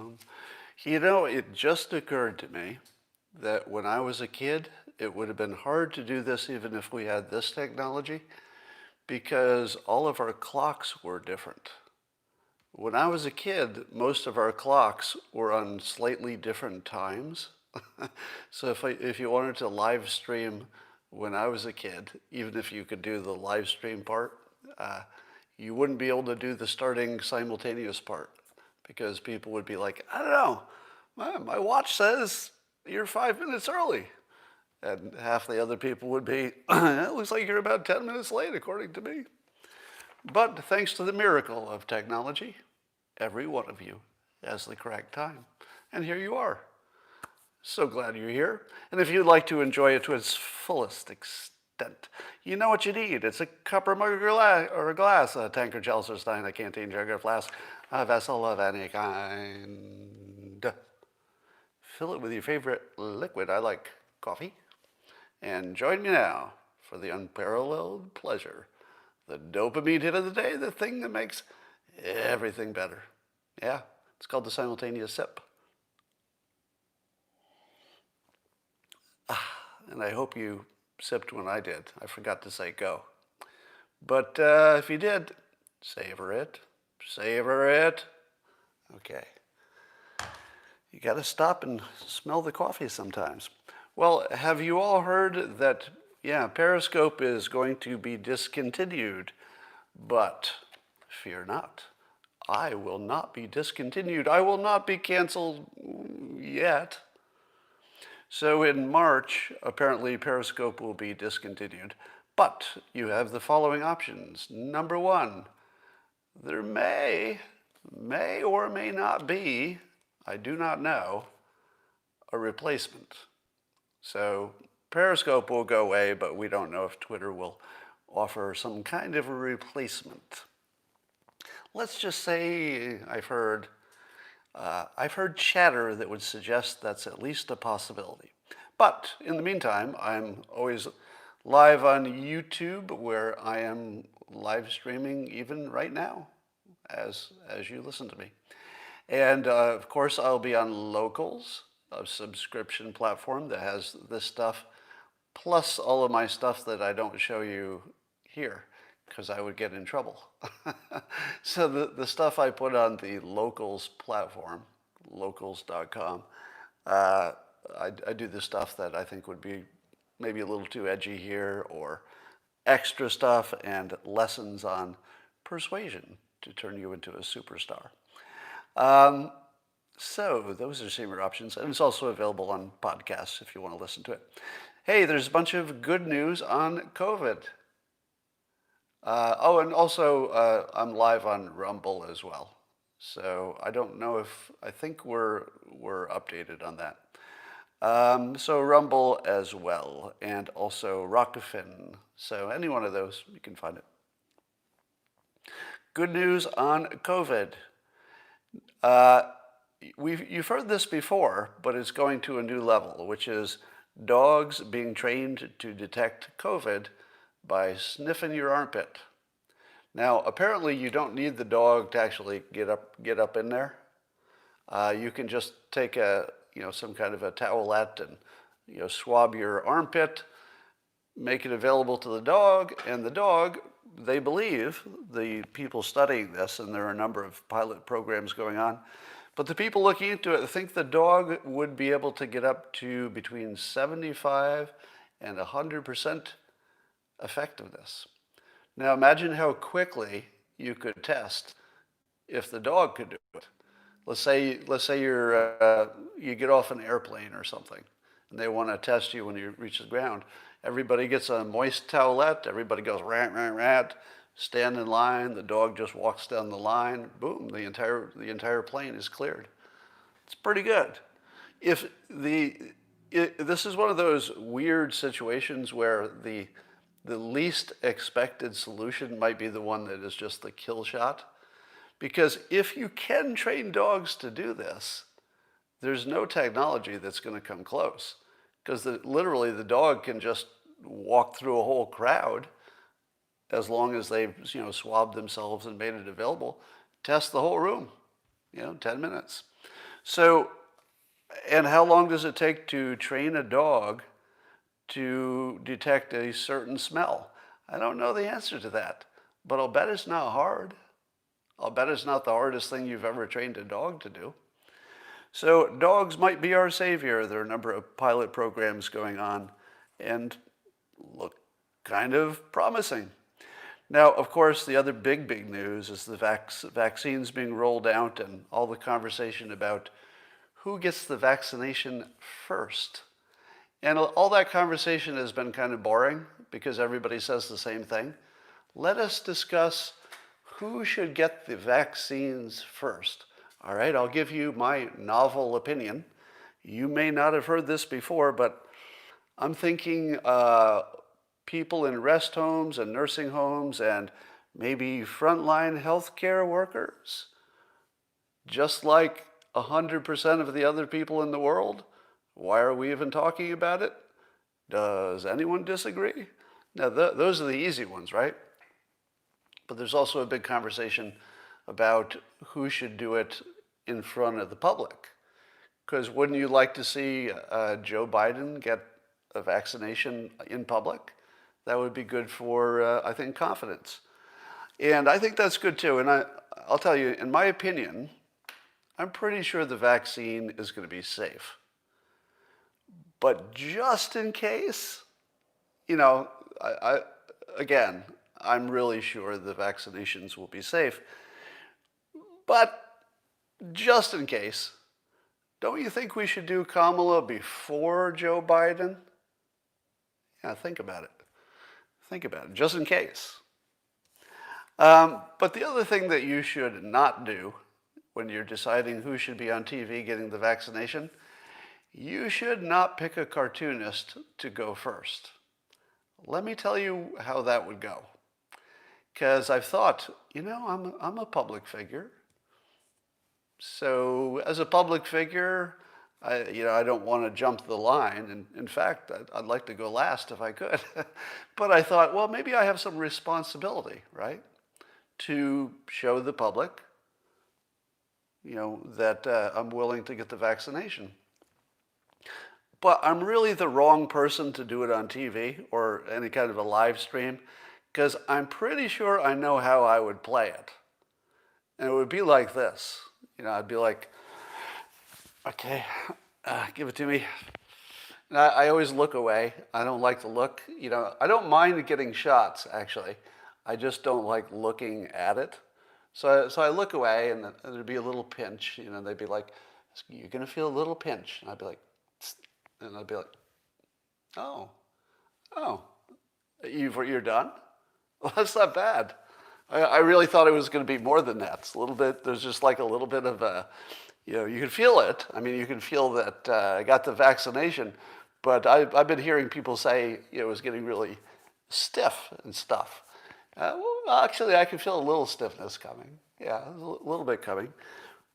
down. You know, it just occurred to me that when I was a kid, it would have been hard to do this even if we had this technology, because all of our clocks were different. When I was a kid, most of our clocks were on slightly different times. So if you wanted to live stream when I was a kid, even if you could do the live stream part, you wouldn't be able to do the starting simultaneous part, because people would be like, I don't know, my watch says you're 5 minutes early. And half the other people would be, it looks like you're about 10 minutes late, according to me. But thanks to the miracle of technology, every one of you has the correct time. And here you are. So glad you're here. And if you'd like to enjoy it to its fullest extent, you know what you need. It's a cup or mug or a glass, a tankard, chalice, or stein, a canteen, jug, or flask, a vessel of any kind. Fill it with your favorite liquid. I like coffee. And join me now for the unparalleled pleasure, the dopamine hit of the day, the thing that makes everything better. Yeah, it's called the simultaneous sip. And I hope you sipped when I did. I forgot to say go. But if you did, savor it. Savor it. Okay. You got to stop and smell the coffee sometimes. Well, have you all heard that, Periscope is going to be discontinued? But fear not. I will not be discontinued. I will not be canceled yet. So in March, apparently Periscope will be discontinued. But you have the following options. Number one, there may or may not be, I do not know, a replacement. So Periscope will go away, but we don't know if Twitter will offer some kind of a replacement. Let's just say I've heard chatter that would suggest that's at least a possibility. But in the meantime, I'm always live on YouTube, where I am live streaming even right now, as you listen to me. And of course, I'll be on Locals, a subscription platform that has this stuff, plus all of my stuff that I don't show you here, because I would get in trouble. So the stuff I put on the Locals platform, locals.com, I do the stuff that I think would be maybe a little too edgy here, or extra stuff and lessons on persuasion to turn you into a superstar. So those are some options, and it's also available on podcasts if you want to listen to it. Hey, there's a bunch of good news on COVID. And also I'm live on Rumble as well. So I don't know if, I think we're updated on that. So Rumble as well, and also Rockafin. So any one of those, you can find it. Good news on COVID. You've heard this before, but it's going to a new level, which is dogs being trained to detect COVID by sniffing your armpit. Now, apparently you don't need the dog to actually get up in there. You can just take some kind of a towelette and swab your armpit, make it available to the dog, and the dog, they believe, the people studying this, and there are a number of pilot programs going on, but the people looking into it think the dog would be able to get up to between 75 and 100% effectiveness. Now imagine how quickly you could test if the dog could do it. Let's say you get off an airplane or something, and they want to test you when you reach the ground. Everybody gets a moist towelette. Everybody goes rant, rant, rant. Stand in line. The dog just walks down the line. Boom! The entire plane is cleared. It's pretty good. This is one of those weird situations where the least expected solution might be the one that is just the kill shot. Because if you can train dogs to do this, there's no technology that's going to come close. Because literally the dog can just walk through a whole crowd, as long as they've swabbed themselves and made it available, test the whole room, 10 minutes. So, and how long does it take to train a dog to detect a certain smell? I don't know the answer to that, but I'll bet it's not hard. I'll bet it's not the hardest thing you've ever trained a dog to do. So dogs might be our savior. There are a number of pilot programs going on and look kind of promising. Now, of course, the other big news is the vaccines being rolled out and all the conversation about who gets the vaccination first. And all that conversation has been kind of boring because everybody says the same thing. Let us discuss who should get the vaccines first. All right, I'll give you my novel opinion. You may not have heard this before, but I'm thinking people in rest homes and nursing homes and maybe frontline healthcare workers, just like 100% of the other people in the world. Why are we even talking about it? Does anyone disagree? Now, those are the easy ones, right? But there's also a big conversation about who should do it in front of the public. Because wouldn't you like to see Joe Biden get a vaccination in public? That would be good for, I think, confidence. And I think that's good too. And I'll tell you, in my opinion, I'm pretty sure the vaccine is going to be safe. But just in case, again, I'm really sure the vaccinations will be safe. But just in case, don't you think we should do Kamala before Joe Biden? Yeah, think about it. Think about it, just in case. But the other thing that you should not do when you're deciding who should be on TV getting the vaccination, you should not pick a cartoonist to go first. Let me tell you how that would go. Because I've thought, I'm a public figure. So as a public figure, I don't want to jump the line. And in fact, I'd like to go last if I could. But I thought, well, maybe I have some responsibility, right? To show the public, that I'm willing to get the vaccination. But I'm really the wrong person to do it on TV or any kind of a live stream because I'm pretty sure I know how I would play it. And it would be like this. I'd be like, okay, give it to me. And I always look away. I don't like to look. I don't mind getting shots, actually. I just don't like looking at it. So I look away, and there'd be a little pinch. They'd be like, you're going to feel a little pinch. And I'd be like, tsk. And I'd be like, oh, you're done? Well, that's not bad. I really thought it was going to be more than that. It's a little bit, there's just like a little bit of a, you can feel it. I mean, you can feel that I got the vaccination, but I've been hearing people say it was getting really stiff and stuff. Well, actually, I can feel a little stiffness coming. Yeah, a little bit coming.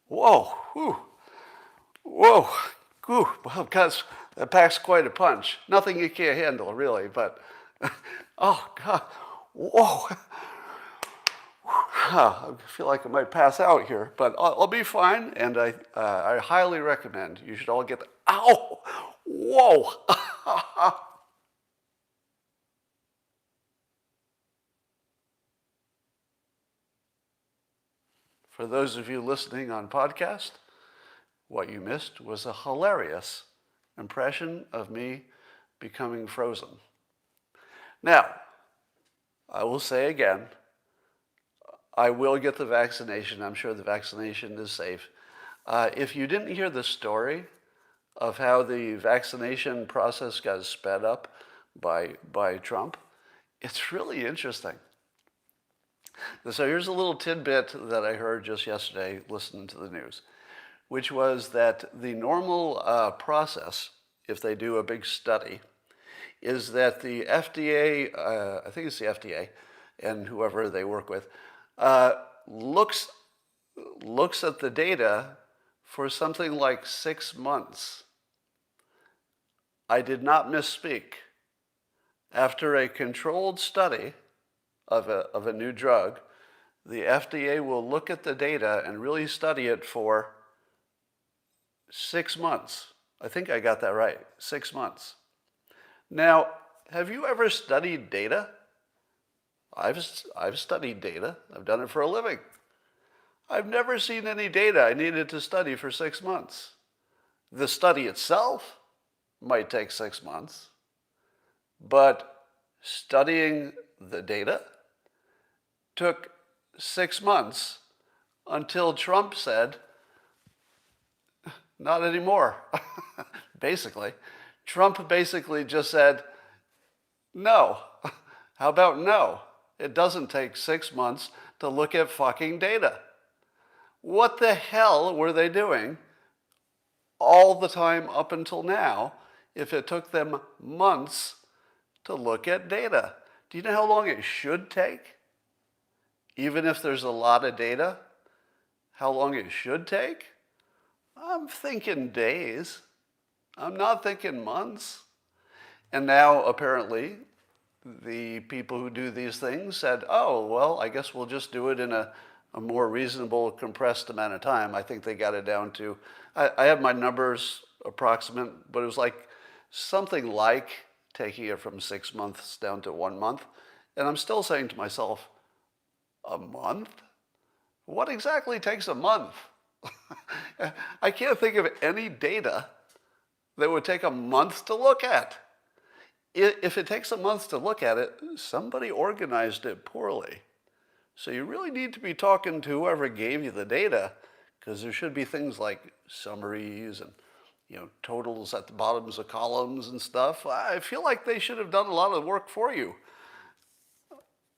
Whoa, whew, whoa, whew. Well, because that packs quite a punch. Nothing you can't handle, really, but, oh, God, whoa. I feel like I might pass out here, but I'll be fine, and I highly recommend you should all get the, ow, whoa. For those of you listening on podcast, what you missed was a hilarious impression of me becoming frozen. Now, I will say again, I will get the vaccination. I'm sure the vaccination is safe. If you didn't hear the story of how the vaccination process got sped up by Trump, it's really interesting. So here's a little tidbit that I heard just yesterday listening to the news, which was that the normal process, if they do a big study, is that the FDA, I think it's the FDA, and whoever they work with, looks at the data for something like 6 months. I did not misspeak. After a controlled study of a new drug, the FDA will look at the data and really study it for 6 months. I think I got that right. 6 months. Now, have you ever studied data? I've studied data. I've done it for a living. I've never seen any data I needed to study for 6 months. The study itself might take 6 months, but studying the data took 6 months until Trump said, not anymore. Basically, Trump basically just said, no. How about no? It doesn't take 6 months to look at fucking data. What the hell were they doing all the time up until now if it took them months to look at data? Do you know how long it should take? Even if there's a lot of data, how long it should take? I'm thinking days. I'm not thinking months. And now, apparently, the people who do these things said, oh, well, I guess we'll just do it in a more reasonable, compressed amount of time. I think they got it down to, I have my numbers approximate, but it was like something like taking it from 6 months down to 1 month. And I'm still saying to myself, a month? What exactly takes a month? I can't think of any data that would take a month to look at. If it takes a month to look at it, somebody organized it poorly. So you really need to be talking to whoever gave you the data, because there should be things like summaries and totals at the bottoms of columns and stuff. I feel like they should have done a lot of work for you.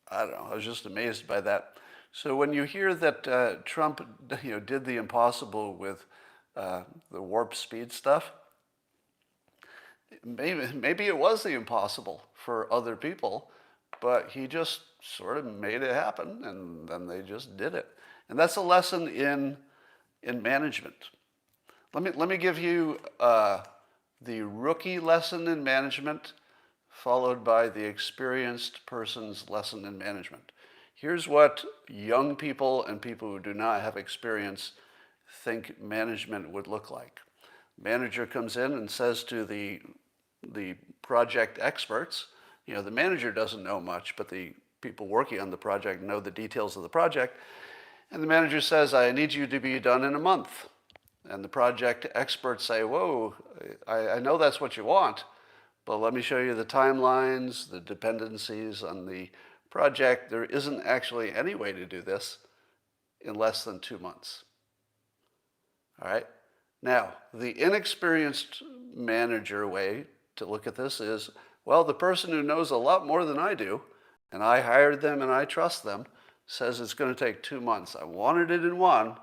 I don't know. I was just amazed by that. So when you hear that Trump, did the impossible with the warp speed stuff, maybe it was the impossible for other people, but he just sort of made it happen, and then they just did it. And that's a lesson in management. Let me give you the rookie lesson in management, followed by the experienced person's lesson in management. Here's what young people and people who do not have experience think management would look like. Manager comes in and says to the project experts, the manager doesn't know much, but the people working on the project know the details of the project. And the manager says, I need you to be done in a month. And the project experts say, whoa, I know that's what you want, but let me show you the timelines, the dependencies on the project. There isn't actually any way to do this in less than 2 months. All right? Now, the inexperienced manager way to look at this is, well, the person who knows a lot more than I do, and I hired them and I trust them, says it's going to take 2 months. I wanted it in 1,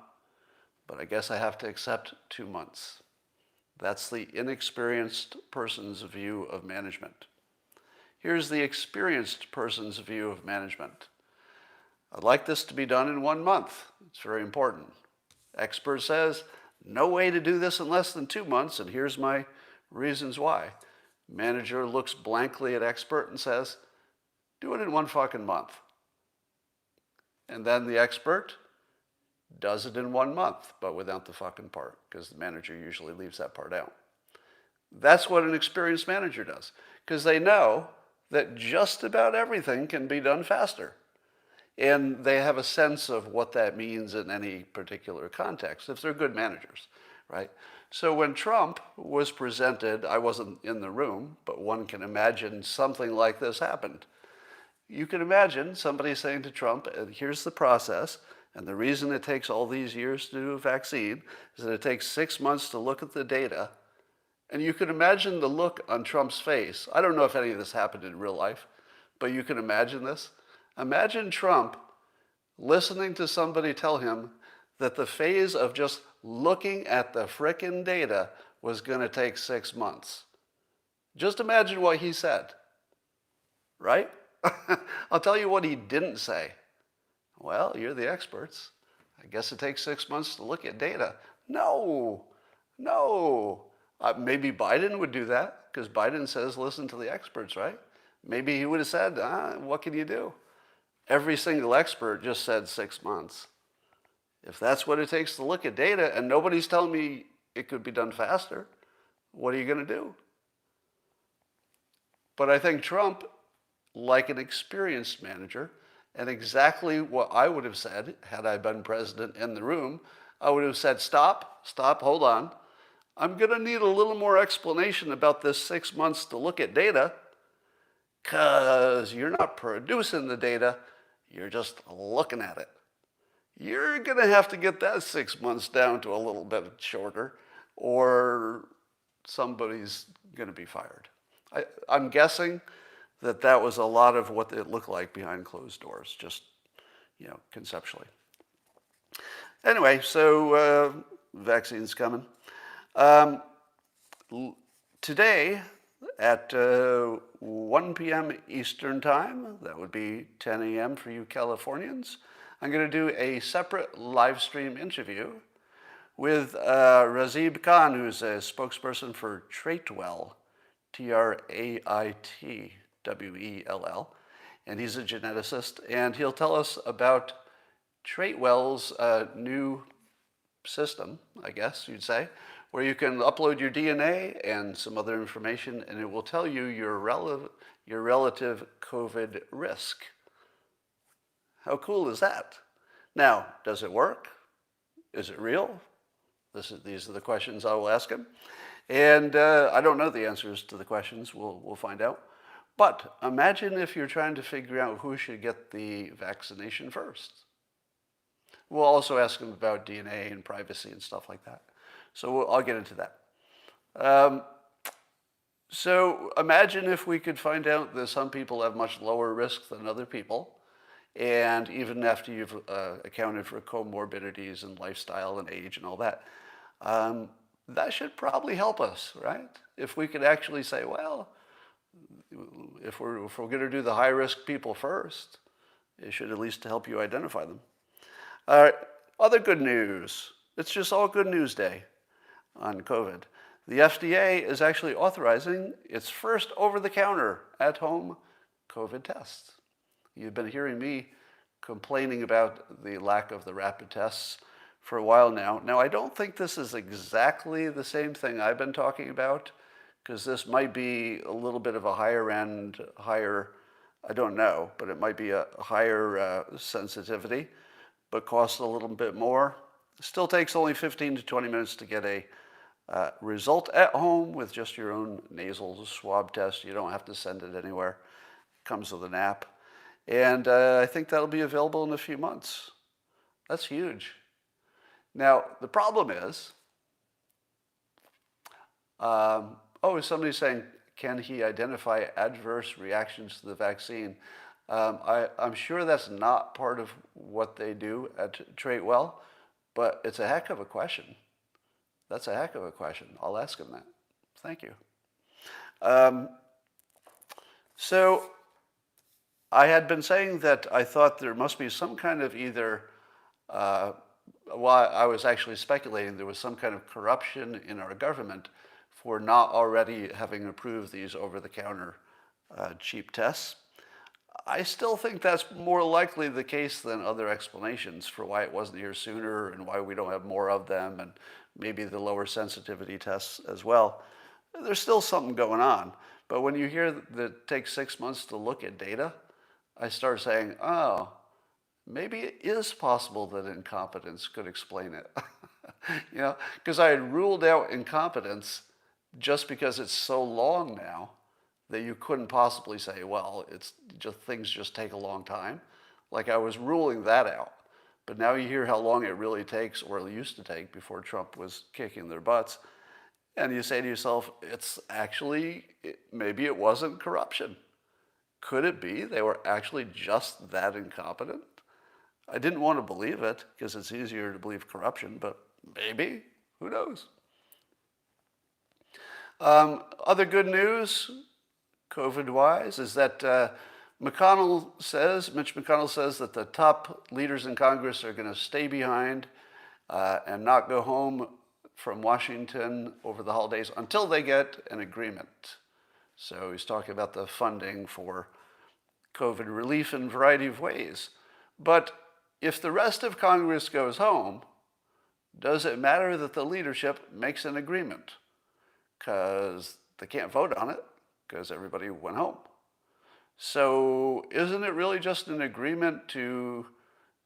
but I guess I have to accept 2 months. That's the inexperienced person's view of management. Here's the experienced person's view of management. I'd like this to be done in 1 month. It's very important. Expert says, no way to do this in less than 2 months, and here's my reasons why. Manager looks blankly at expert and says, do it in 1 fucking month. And then the expert does it in 1 month, but without the fucking part, because the manager usually leaves that part out. That's what an experienced manager does, because they know that just about everything can be done faster. And they have a sense of what that means in any particular context, if they're good managers, right? So when Trump was presented, I wasn't in the room, but one can imagine something like this happened. You can imagine somebody saying to Trump, here's the process, and the reason it takes all these years to do a vaccine is that it takes 6 months to look at the data. And you can imagine the look on Trump's face. I don't know if any of this happened in real life, but you can imagine this. Imagine Trump listening to somebody tell him that the phase of just looking at the frickin' data was going to take 6 months. Just imagine what he said, right? I'll tell you what he didn't say. Well, you're the experts. I guess it takes 6 months to look at data. No. Maybe Biden would do that, because Biden says listen to the experts, right? Maybe he would have said, what can you do? Every single expert just said 6 months. If that's what it takes to look at data, and nobody's telling me it could be done faster. What are you going to do? But I think Trump, like an experienced manager, and exactly what I would have said had I been president in the room, I would have said, stop, hold on. I'm going to need a little more explanation about this 6 months to look at data, because you're not producing the data, you're just looking at it. You're going to have to get that 6 months down to a little bit shorter, or somebody's going to be fired. I'm guessing that was a lot of what it looked like behind closed doors, just, conceptually. Anyway, so vaccines coming. Today at 1 p.m. Eastern Time, that would be 10 a.m. for you Californians, I'm going to do a separate live stream interview with Razib Khan, who's a spokesperson for Traitwell, Traitwell, and he's a geneticist, and he'll tell us about Traitwell's new system, I guess you'd say, where you can upload your DNA and some other information, and it will tell you your relative COVID risk. How cool is that? Now, does it work? Is it real? These are the questions I will ask him. And I don't know the answers to the questions. We'll find out. But imagine if you're trying to figure out who should get the vaccination first. We'll also ask him about DNA and privacy and stuff like that. So I'll get into that. So imagine if we could find out that some people have much lower risk than other people. And even after you've accounted for comorbidities and lifestyle and age and all that, that should probably help us, right? If we could actually say, well, if we're going to do the high-risk people first, it should at least help you identify them. All right, other good news. It's just all good news day on COVID. The FDA is actually authorizing its first over-the-counter at-home COVID test. You've been hearing me complaining about the lack of the rapid tests for a while now. Now, I don't think this is exactly the same thing I've been talking about, because this might be a little bit of a higher end, I don't know, but it might be a higher sensitivity, but costs a little bit more. It still takes only 15 to 20 minutes to get a result at home with just your own nasal swab test. You don't have to send it anywhere. It comes with an app. And I think that'll be available in a few months. That's huge. Now, the problem is, somebody's saying, can he identify adverse reactions to the vaccine? I'm sure that's not part of what they do at Traitwell, but it's a heck of a question. That's a heck of a question. I'll ask him that. Thank you. So I had been saying that I thought there must be some kind of either, I was actually speculating there was some kind of corruption in our government for not already having approved these over-the-counter cheap tests. I still think that's more likely the case than other explanations for why it wasn't here sooner and why we don't have more of them, and maybe the lower sensitivity tests as well. There's still something going on. But when you hear that it takes 6 months to look at data, I start saying, oh, maybe it is possible that incompetence could explain it. Because I had ruled out incompetence just because it's so long now that you couldn't possibly say, well, it's just things just take a long time. Like I was ruling that out. But now you hear how long it really takes, or it used to take before Trump was kicking their butts. And you say to yourself, maybe it wasn't corruption. Could it be they were actually just that incompetent? I didn't want to believe it because it's easier to believe corruption, but maybe, who knows? Other good news, COVID-wise, is that Mitch McConnell says that the top leaders in Congress are going to stay behind and not go home from Washington over the holidays until they get an agreement. So he's talking about the funding for COVID relief in a variety of ways. But if the rest of Congress goes home, does it matter that the leadership makes an agreement? Because they can't vote on it because everybody went home. So isn't it really just an agreement to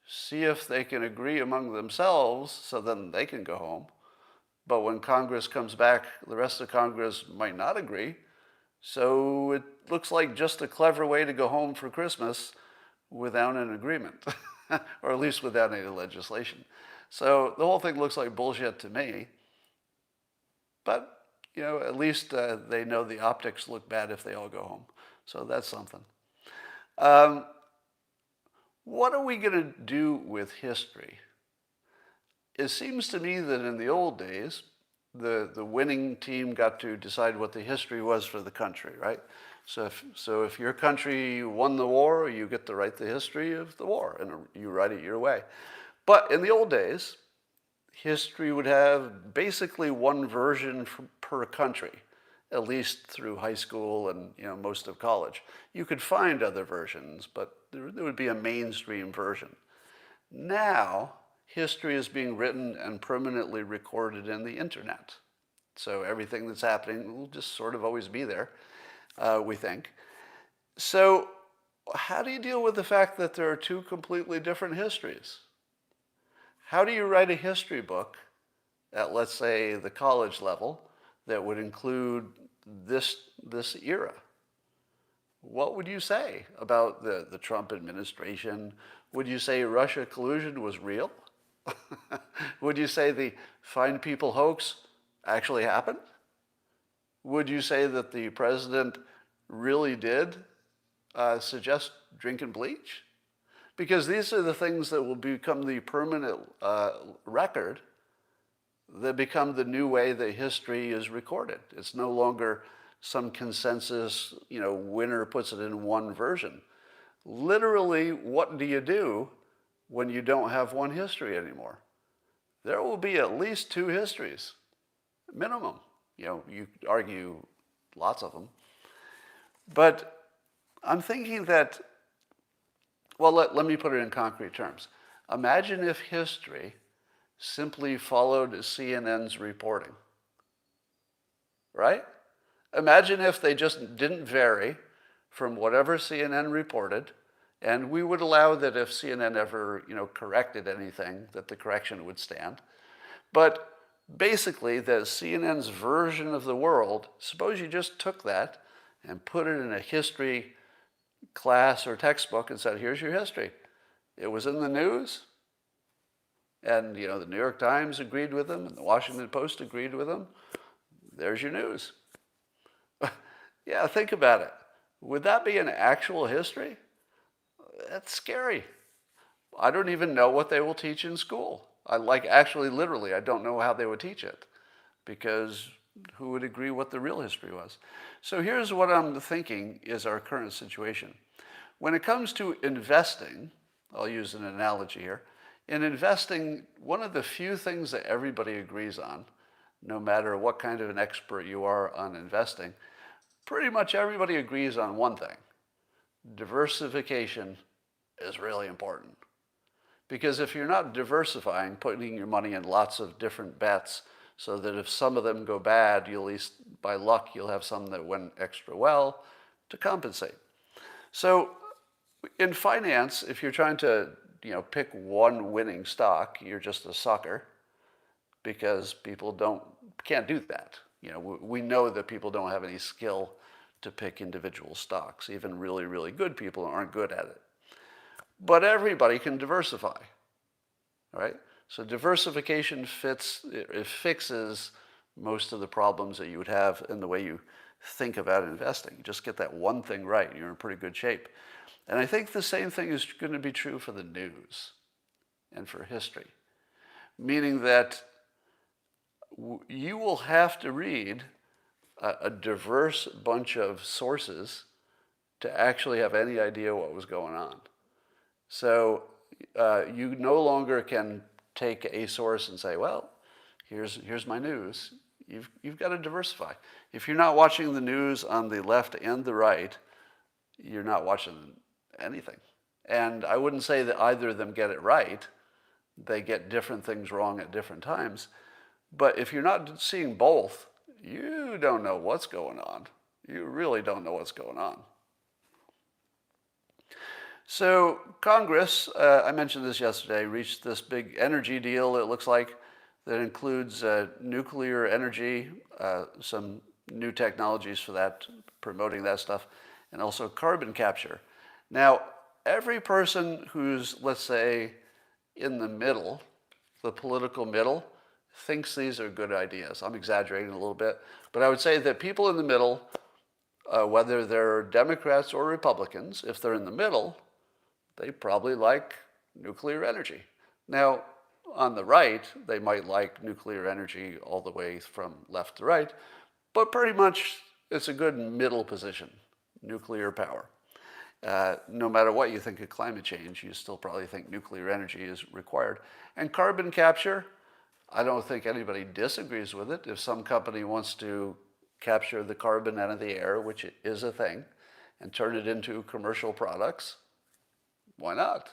see if they can agree among themselves so then they can go home? But when Congress comes back, the rest of Congress might not agree. So it looks like just a clever way to go home for Christmas without an agreement, or at least without any legislation. So the whole thing looks like bullshit to me. But, at least they know the optics look bad if they all go home. So that's something. What are we going to do with history? It seems to me that in the old days, the winning team got to decide what the history was for the country, right? So if your country won the war, you get to write the history of the war, and you write it your way. But in the old days, history would have basically one version per country, at least through high school and most of college. You could find other versions, but there would be a mainstream version. Now, history is being written and permanently recorded in the internet. So everything that's happening will just sort of always be there, we think. So how do you deal with the fact that there are two completely different histories? How do you write a history book at, let's say, the college level that would include this era? What would you say about the Trump administration? Would you say Russia collusion was real? Would you say the Fine People hoax actually happened? Would you say that the president really did suggest drinking bleach? Because these are the things that will become the permanent record that become the new way that history is recorded. It's no longer some consensus, winner puts it in one version. Literally, what do you do when you don't have one history anymore? There will be at least two histories, minimum. You argue lots of them. But I'm thinking that, well, let me put it in concrete terms. Imagine if history simply followed CNN's reporting, right? Imagine if they just didn't vary from whatever CNN reported, and we would allow that if CNN ever, corrected anything, that the correction would stand. But basically, the CNN's version of the world, suppose you just took that and put it in a history class or textbook and said, here's your history. It was in the news, and the New York Times agreed with them, and the Washington Post agreed with them. There's your news. Yeah, think about it. Would that be an actual history? That's scary. I don't even know what they will teach in school. Actually, literally, I don't know how they would teach it, because who would agree what the real history was? So here's what I'm thinking is our current situation. When it comes to investing, I'll use an analogy here. In investing, one of the few things that everybody agrees on, no matter what kind of an expert you are on investing, pretty much everybody agrees on one thing. Diversification is really important. Because if you're not diversifying, putting your money in lots of different bets, so that if some of them go bad, you'll at least, by luck, you'll have some that went extra well to compensate. So in finance, if you're trying to pick one winning stock, you're just a sucker, because people can't do that. We know that people don't have any skill to pick individual stocks. Even really, really good people aren't good at it. But everybody can diversify, right? So diversification fixes most of the problems that you would have in the way you think about investing. You just get that one thing right, and you're in pretty good shape. And I think the same thing is going to be true for the news and for history, meaning that you will have to read a diverse bunch of sources to actually have any idea what was going on. So you no longer can take a source and say, well, here's my news. You've got to diversify. If you're not watching the news on the left and the right, you're not watching anything. And I wouldn't say that either of them get it right, They get different things wrong at different times. But if you're not seeing both, you don't know what's going on. You really don't know what's going on. So Congress, I mentioned this yesterday, reached this big energy deal, it looks like, that includes nuclear energy, some new technologies for that, promoting that stuff, and also carbon capture. Now, every person who's, let's say, in the middle, the political middle, thinks these are good ideas. I'm exaggerating a little bit, but I would say that people in the middle, whether they're Democrats or Republicans, if they're in the middle, they probably like nuclear energy. Now, on the right, they might like nuclear energy all the way from left to right, but pretty much it's a good middle position, nuclear power. No matter what you think of climate change, you still probably think nuclear energy is required. And carbon capture, I don't think anybody disagrees with it. If some company wants to capture the carbon out of the air, which is a thing, and turn it into commercial products, why not?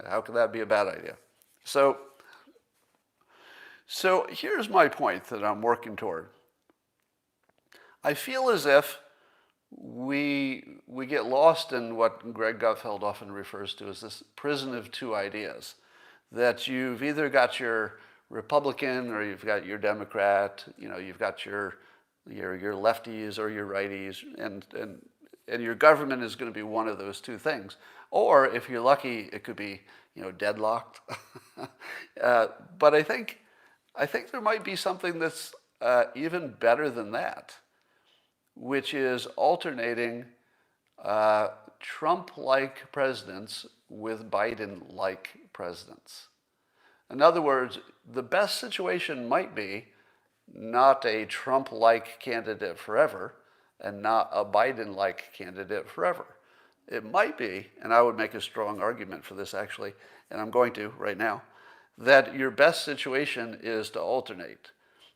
How could that be a bad idea? So here's my point that I'm working toward. I feel as if we get lost in what Greg Gutfeld often refers to as this prison of two ideas, that you've either got your Republican or you've got your Democrat, you've got your lefties or your righties, and your government is going to be one of those two things. Or if you're lucky, it could be deadlocked. But I think there might be something that's even better than that, which is alternating Trump-like presidents with Biden-like presidents. In other words, the best situation might be not a Trump-like candidate forever and not a Biden-like candidate forever. It might be, and I would make a strong argument for this actually, and I'm going to right now, that your best situation is to alternate.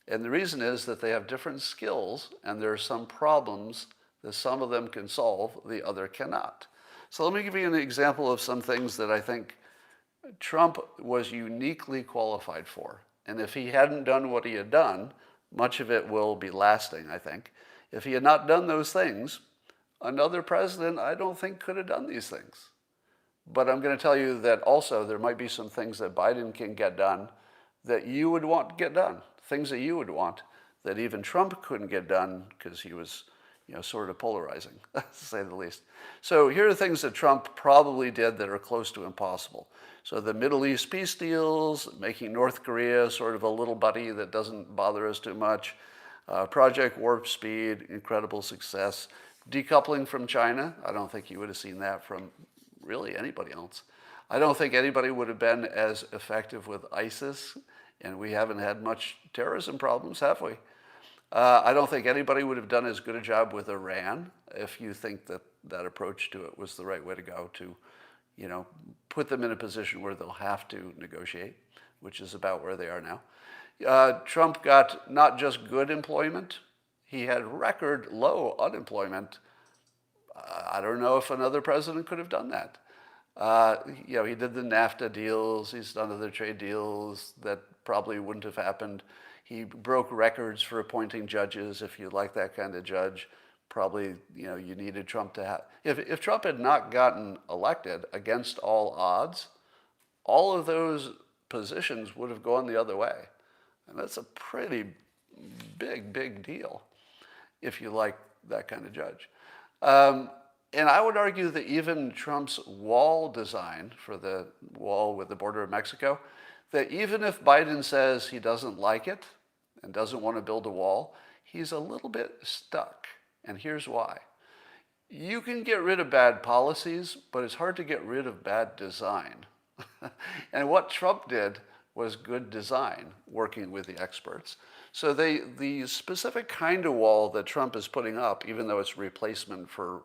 And the reason is that they have different skills and there are some problems that some of them can solve, the other cannot. So let me give you an example of some things that I think Trump was uniquely qualified for. And if he hadn't done what he had done, much of it will be lasting, I think. If he had not done those things, another president, I don't think, could have done these things. But I'm going to tell you that also there might be some things that Biden can get done that you would want to get done, things that you would want that even Trump couldn't get done because he was, sort of polarizing, to say the least. So here are things that Trump probably did that are close to impossible. So the Middle East peace deals, making North Korea sort of a little buddy that doesn't bother us too much, Project Warp Speed, incredible success, decoupling from China. I don't think you would have seen that from really anybody else. I don't think anybody would have been as effective with ISIS, and we haven't had much terrorism problems, have we? I don't think anybody would have done as good a job with Iran, if you think that that approach to it was the right way to go, to put them in a position where they'll have to negotiate, which is about where they are now. Trump got not just good employment, he had record low unemployment. I don't know if another president could have done that. He did the NAFTA deals, he's done other trade deals that probably wouldn't have happened. He broke records for appointing judges. If you like that kind of judge, probably you needed Trump to have. If Trump had not gotten elected against all odds, all of those positions would have gone the other way. And that's a pretty big deal if you like that kind of judge. And I would argue that even Trump's wall design for the wall with the border of Mexico, that even if Biden says he doesn't like it and doesn't want to build a wall, he's a little bit stuck. And here's why. You can get rid of bad policies, but it's hard to get rid of bad design. And what Trump did was good design, working with the experts. So the specific kind of wall that Trump is putting up, even though it's replacement for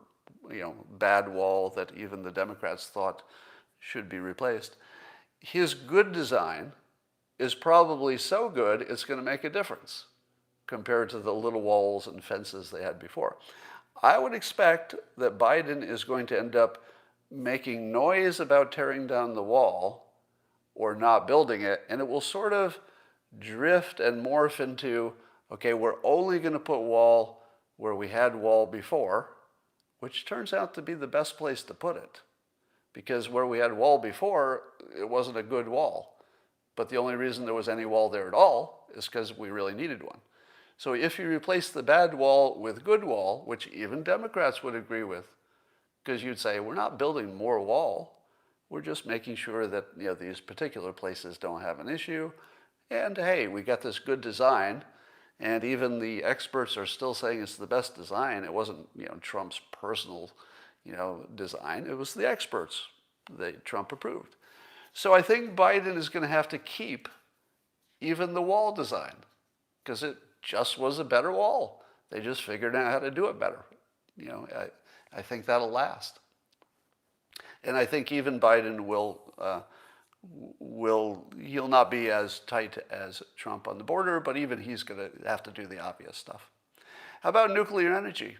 bad wall that even the Democrats thought should be replaced, his good design is probably so good it's going to make a difference compared to the little walls and fences they had before. I would expect that Biden is going to end up making noise about tearing down the wall or not building it, and it will sort of drift and morph into, okay, we're only going to put wall where we had wall before, which turns out to be the best place to put it. Because where we had wall before, it wasn't a good wall. But the only reason there was any wall there at all is because we really needed one. So if you replace the bad wall with good wall, which even Democrats would agree with, because you'd say, we're not building more wall, we're just making sure that these particular places don't have an issue. And hey, we got this good design, and even the experts are still saying it's the best design. It wasn't Trump's personal design. It was the experts that Trump approved. So I think Biden is going to have to keep even the wall design, because it just was a better wall. They just figured out how to do it better. I think that'll last. And I think even Biden he'll not be as tight as Trump on the border, but even he's going to have to do the obvious stuff. How about nuclear energy?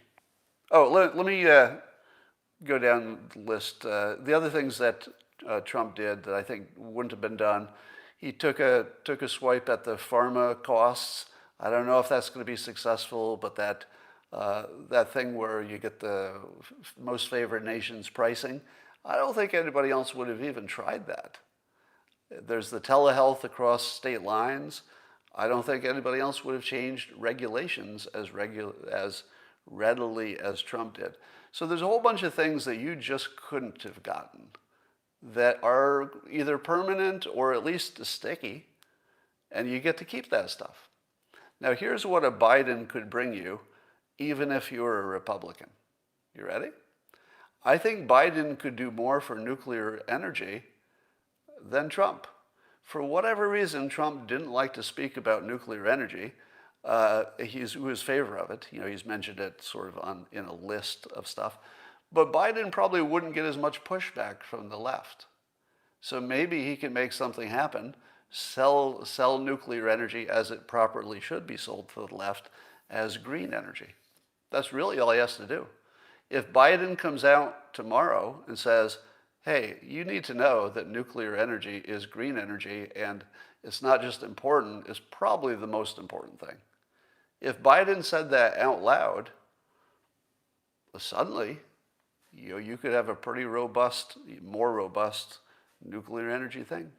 Oh, let me go down the list. The other things that Trump did that I think wouldn't have been done, he took a swipe at the pharma costs. I don't know if that's going to be successful, but that thing where you get the most favored nations pricing, I don't think anybody else would have even tried that. There's the telehealth across state lines. I don't think anybody else would have changed regulations as readily as Trump did. So there's a whole bunch of things that you just couldn't have gotten that are either permanent or at least sticky, and you get to keep that stuff. Now here's what a Biden could bring you, even if you're a Republican. You ready? I think Biden could do more for nuclear energy than Trump. For whatever reason, Trump didn't like to speak about nuclear energy. He was in favor of it. He's mentioned it sort of in a list of stuff. But Biden probably wouldn't get as much pushback from the left. So maybe he can make something happen, sell nuclear energy as it properly should be sold to the left as green energy. That's really all he has to do. If Biden comes out tomorrow and says, hey, you need to know that nuclear energy is green energy, and it's not just important, it's probably the most important thing. If Biden said that out loud, suddenly, you could have a pretty more robust nuclear energy thing.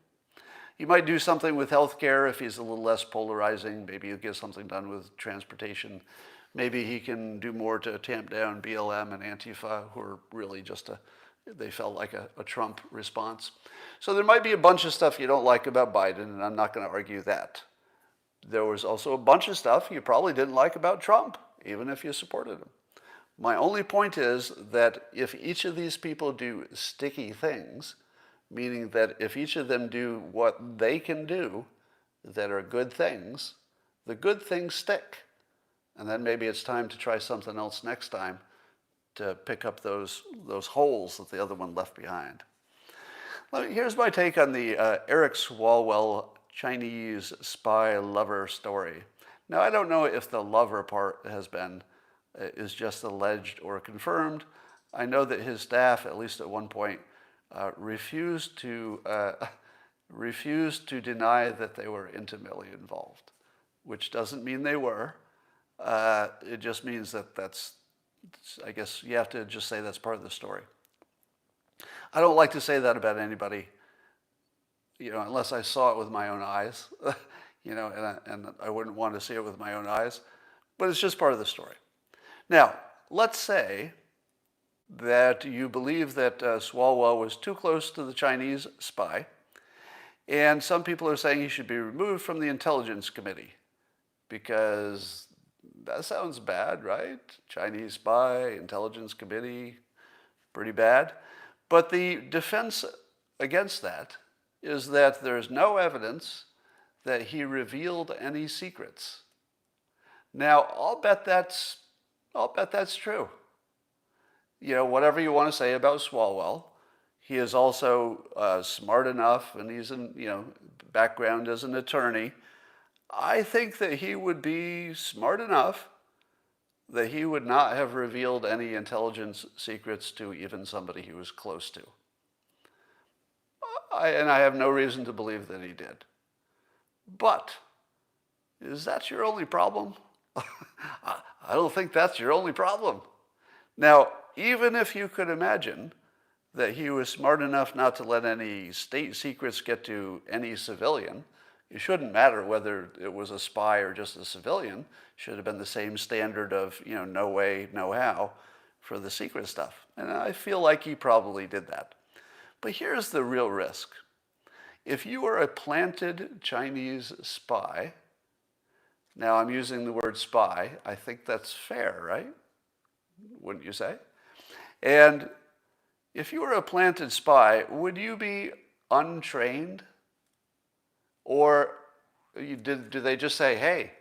He might do something with healthcare if he's a little less polarizing. Maybe he'll get something done with transportation. Maybe he can do more to tamp down BLM and Antifa, who are really just they felt like a Trump response. So there might be a bunch of stuff you don't like about Biden, and I'm not going to argue that. There was also a bunch of stuff you probably didn't like about Trump, even if you supported him. My only point is that if each of these people do sticky things, meaning that if each of them do what they can do that are good things, the good things stick. And then maybe it's time to try something else next time to pick up those holes that the other one left behind. Here's my take on the Eric Swalwell Chinese spy lover story. Now, I don't know if the lover part is just alleged or confirmed. I know that his staff, at least at one point, refused to deny that they were intimately involved, which doesn't mean they were. It just means that I guess you have to just say that's part of the story. I don't like to say that about anybody, unless I saw it with my own eyes, and I wouldn't want to see it with my own eyes, but it's just part of the story. Now, let's say that you believe that Swalwell was too close to the Chinese spy, and some people are saying he should be removed from the Intelligence Committee because that sounds bad, right? Chinese spy, Intelligence Committee, pretty bad. But the defense against that is that there's no evidence that he revealed any secrets. Now, I'll bet that's true. Whatever you want to say about Swalwell, he is also smart enough, and he's background as an attorney. I think that he would be smart enough that he would not have revealed any intelligence secrets to even somebody he was close to. and I have no reason to believe that he did. But is that your only problem? I don't think that's your only problem. Now, even if you could imagine that he was smart enough not to let any state secrets get to any civilian, it shouldn't matter whether it was a spy or just a civilian. It should have been the same standard of, no way, no how for the secret stuff. And I feel like he probably did that. But here's the real risk. If you are a planted Chinese spy, now I'm using the word spy, I think that's fair, right? Wouldn't you say? And if you were a planted spy, would you be untrained? Or do they just say, hey,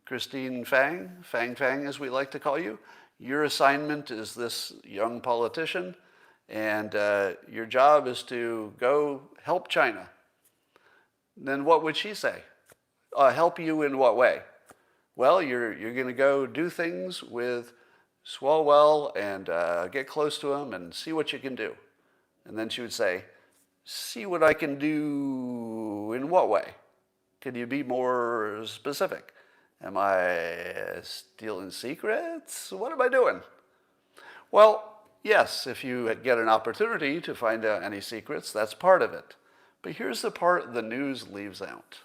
Christine Fang as we like to call you, your assignment is this young politician, and your job is to go help China. Then what would she say? Help you in what way? Well, you're going to go do things with Swalwell and get close to him and see what you can do. And then she would say, see what I can do in what way? Could you be more specific? Am I stealing secrets? What am I doing? Well, yes, if you get an opportunity to find out any secrets, that's part of it. But here's the part the news leaves out.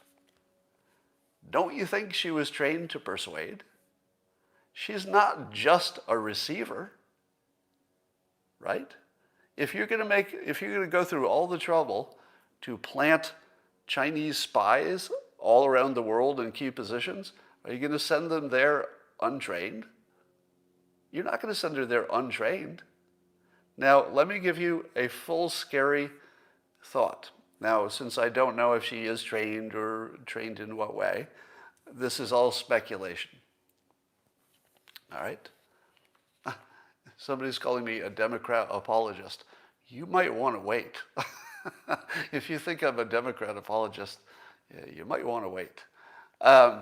Don't you think she was trained to persuade? She's not just a receiver, right? If you're going to go through all the trouble to plant Chinese spies all around the world in key positions, are you going to send them there untrained? You're not going to send her there untrained. Now, let me give you a full scary thought. Now, since I don't know if she is trained or trained in what way, this is all speculation. All right? Somebody's calling me a Democrat apologist. You might want to wait. If you think I'm a Democrat apologist, you might want to wait. And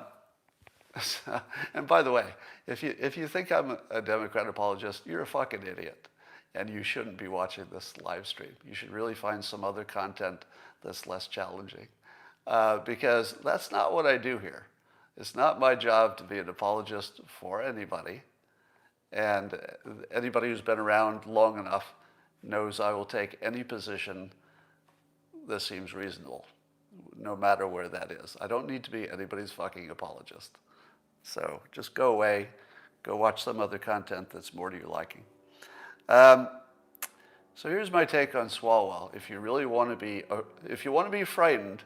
by the way, if you think I'm a Democrat apologist, you're a fucking idiot. And you shouldn't be watching this live stream. You should really find some other content that's less challenging. Because that's not what I do here. It's not my job to be an apologist for anybody. And anybody who's been around long enough knows I will take any position that seems reasonable, no matter where that is. I don't need to be anybody's fucking apologist. So just go away, go watch some other content that's more to your liking. So here's my take on Swalwell. If you really want to be frightened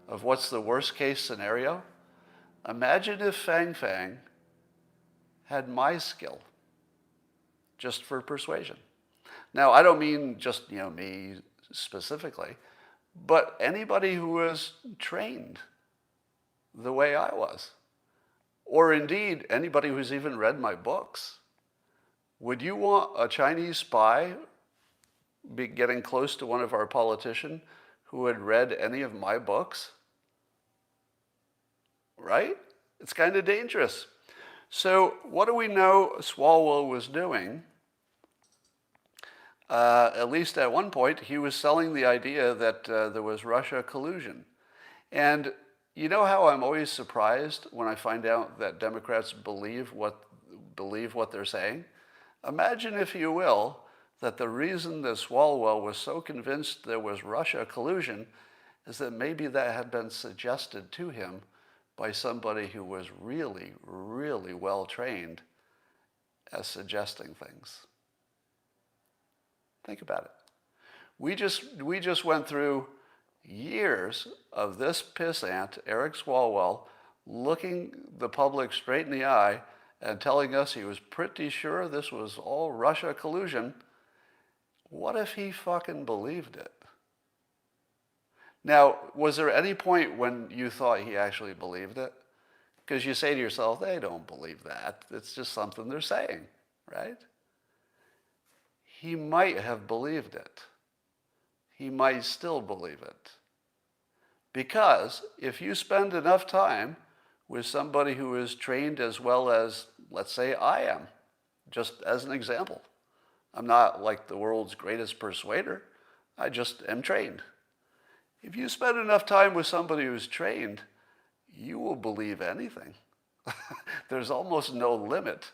of what's the worst case scenario, imagine if Fang had my skill, just for persuasion. Now, I don't mean just, me specifically, but anybody who was trained the way I was, or indeed anybody who's even read my books. Would you want a Chinese spy be getting close to one of our politicians who had read any of my books? Right? It's kind of dangerous. So what do we know Swalwell was doing? At least at one point, he was selling the idea that there was Russia collusion. And you know how I'm always surprised when I find out that Democrats believe what they're saying? Imagine, if you will, that the reason that Swalwell was so convinced there was Russia collusion is that maybe that had been suggested to him by somebody who was really, really well trained as suggesting things. Think about it. We just went through years of this pissant, Eric Swalwell, looking the public straight in the eye and telling us he was pretty sure this was all Russia collusion. What if he fucking believed it? Now, was there any point when you thought he actually believed it? Because you say to yourself, they don't believe that. It's just something they're saying, right? He might have believed it. He might still believe it. Because if you spend enough time with somebody who is trained as well as, let's say, I am, just as an example. I'm not like the world's greatest persuader, I just am trained. If you spend enough time with somebody who's trained, you will believe anything. There's almost no limit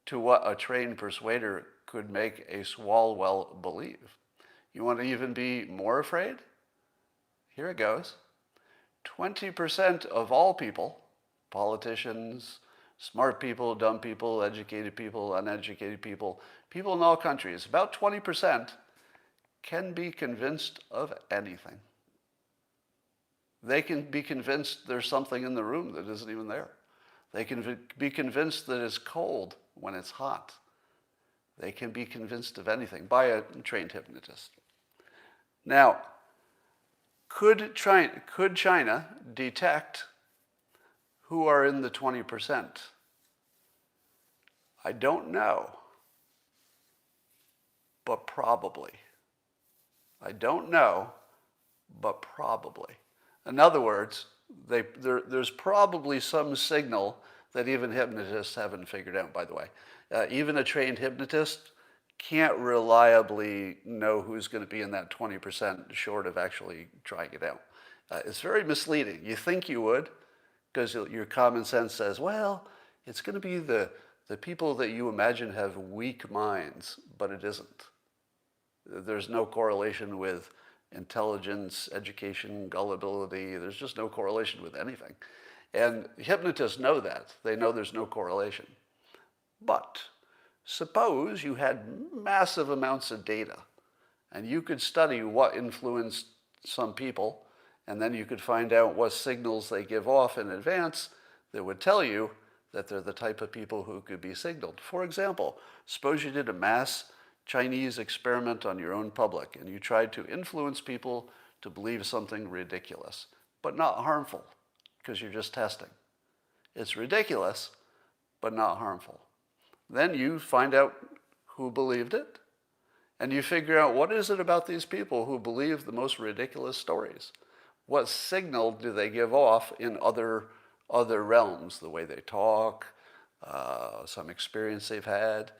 to what a trained persuader could make a Swalwell believe. You want to even be more afraid? Here it goes. 20% of all people, politicians, smart people, dumb people, educated people, uneducated people, people in all countries, about 20% can be convinced of anything. They can be convinced there's something in the room that isn't even there. They can be convinced that it's cold when it's hot. They can be convinced of anything by a trained hypnotist. Now, could China detect who are in the 20%? I don't know, but probably. I don't know, but probably. In other words, there's probably some signal that even hypnotists haven't figured out, by the way. Even a trained hypnotist can't reliably know who's going to be in that 20% short of actually trying it out. It's very misleading. You think you would, because your common sense says, well, it's going to be the people that you imagine have weak minds, but it isn't. There's no correlation with intelligence, education, gullibility. There's just no correlation with anything. And hypnotists know that. They know there's no correlation. But suppose you had massive amounts of data and you could study what influenced some people, and then you could find out what signals they give off in advance that would tell you that they're the type of people who could be signaled. For example, suppose you did a mass Chinese experiment on your own public and you tried to influence people to believe something ridiculous, but not harmful, because you're just testing. It's ridiculous, but not harmful. Then you find out who believed it, and you figure out what is it about these people who believe the most ridiculous stories. What signal do they give off in other realms, the way they talk, some experience they've had.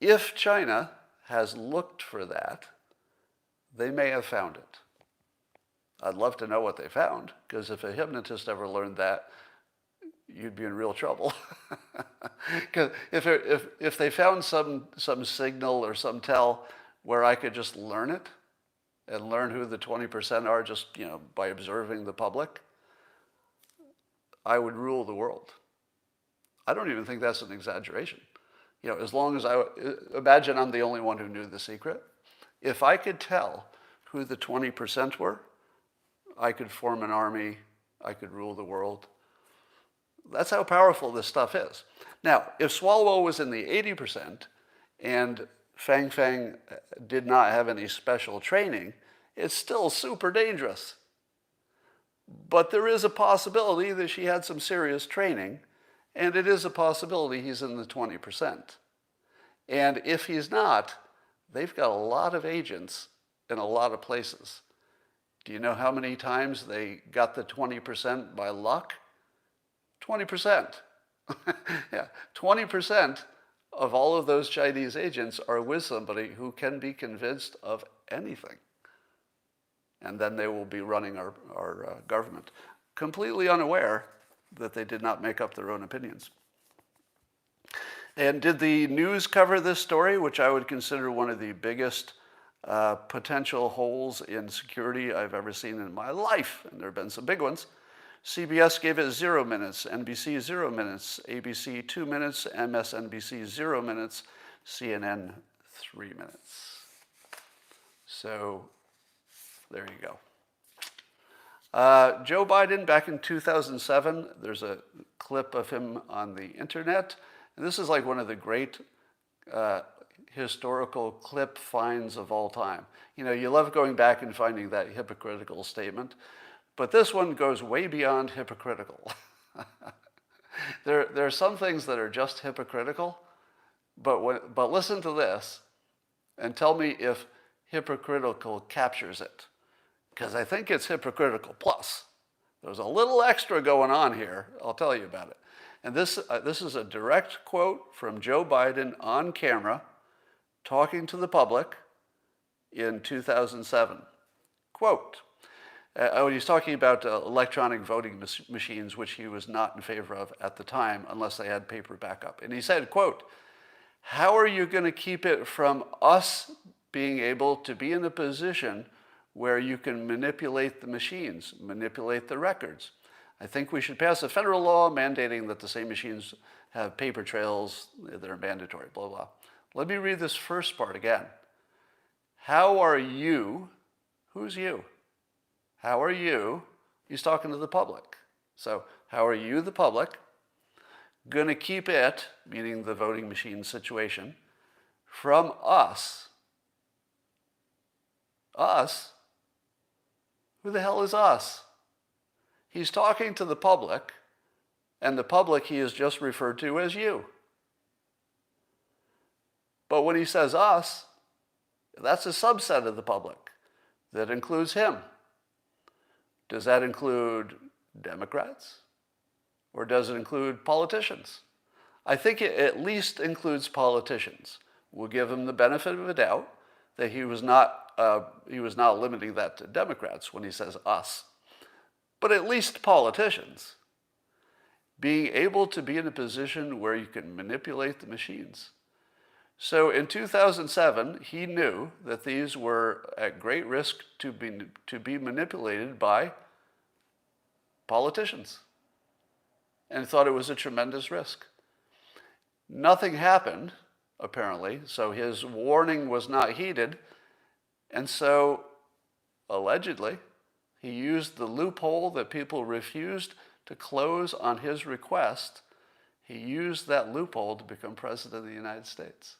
If China has looked for that, they may have found it. I'd love to know what they found, because if a hypnotist ever learned that, you'd be in real trouble. Because if they found some signal or some tell where I could just learn it and learn who the 20% are just, by observing the public, I would rule the world. I don't even think that's an exaggeration. As long as imagine I'm the only one who knew the secret. If I could tell who the 20% were, I could form an army, I could rule the world. That's how powerful this stuff is. Now, if Swalwell was in the 80% and Fang Fang did not have any special training, it's still super dangerous. But there is a possibility that she had some serious training, and it is a possibility he's in the 20%. And if he's not, they've got a lot of agents in a lot of places. Do you know how many times they got the 20% by luck? 20%. Yeah, 20% of all of those Chinese agents are with somebody who can be convinced of anything. And then they will be running our government, completely unaware that they did not make up their own opinions. And did the news cover this story, which I would consider one of the biggest potential holes in security I've ever seen in my life? And there have been some big ones. CBS gave it 0 minutes, NBC 0 minutes, ABC 2 minutes, MSNBC 0 minutes, CNN 3 minutes. So there you go. Joe Biden, back in 2007, there's a clip of him on the internet. And this is like one of the great historical clip finds of all time. You love going back and finding that hypocritical statement. But this one goes way beyond hypocritical. There are some things that are just hypocritical, but listen to this and tell me if hypocritical captures it. Because I think it's hypocritical plus. There's a little extra going on here. I'll tell you about it. And this is a direct quote from Joe Biden on camera, talking to the public in 2007. Quote, when he's talking about electronic voting machines, which he was not in favor of at the time, unless they had paper backup. And he said, quote, how are you going to keep it from us being able to be in a position where you can manipulate the machines, manipulate the records? I think we should pass a federal law mandating that the same machines have paper trails that are mandatory, blah, blah. Let me read this first part again. How are you, who's you? How are you, he's talking to the public. So how are you, the public, going to keep it, meaning the voting machine situation, from us? Us? Who the hell is us? He's talking to the public, and the public he has just referred to as you. But when he says us, that's a subset of the public that includes him. Does that include Democrats? Or does it include politicians? I think it at least includes politicians. We'll give him the benefit of the doubt that he was not limiting that to Democrats when he says us. But at least politicians. Being able to be in a position where you can manipulate the machines. So in 2007, he knew that these were at great risk to be manipulated by politicians and thought it was a tremendous risk. Nothing happened, apparently, so his warning was not heeded, and so, allegedly, he used the loophole that people refused to close on his request. He used that loophole to become president of the United States.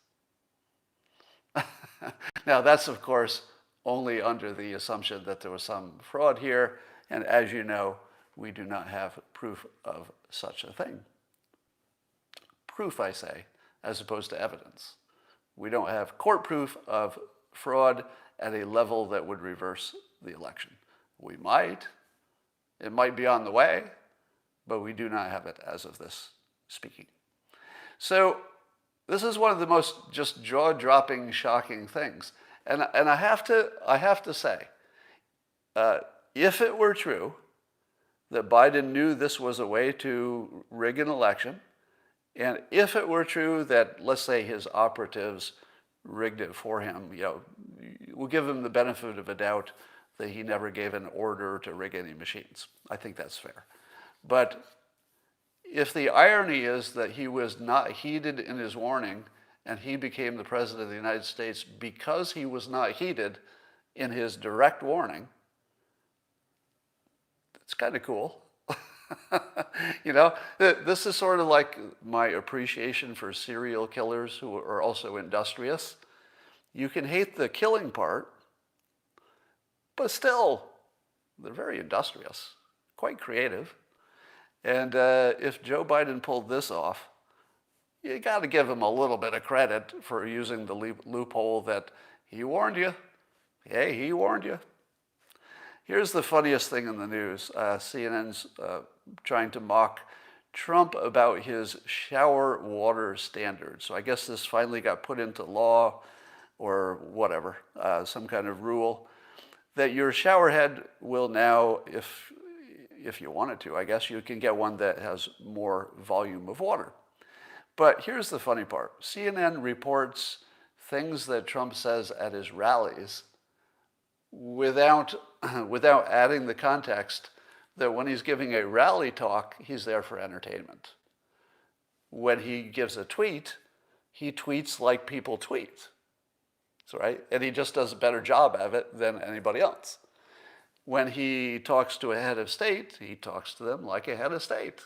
Now, that's, of course, only under the assumption that there was some fraud here, and as you know, we do not have proof of such a thing. Proof, I say, as opposed to evidence. We don't have court proof of fraud at a level that would reverse the election. We might. It might be on the way, but we do not have it as of this speaking. So this is one of the most just jaw-dropping, shocking things. And I have to say, if it were true that Biden knew this was a way to rig an election, and if it were true that, let's say, his operatives rigged it for him, we'll give him the benefit of a doubt that he never gave an order to rig any machines. I think that's fair. But if the irony is that he was not heeded in his warning and he became the president of the United States because he was not heeded in his direct warning, it's kind of cool. This is sort of like my appreciation for serial killers who are also industrious. You can hate the killing part, but still, they're very industrious, quite creative. And if Joe Biden pulled this off, you got to give him a little bit of credit for using the loophole that he warned you. Hey, he warned you. Here's the funniest thing in the news. CNN's trying to mock Trump about his shower water standards. So I guess this finally got put into law or whatever, some kind of rule, that your shower head will now, if you wanted to, I guess you can get one that has more volume of water. But here's the funny part. CNN reports things that Trump says at his rallies without adding the context that when he's giving a rally talk, he's there for entertainment. When he gives a tweet, he tweets like people tweet. That's right. And he just does a better job of it than anybody else. When he talks to a head of state, he talks to them like a head of state.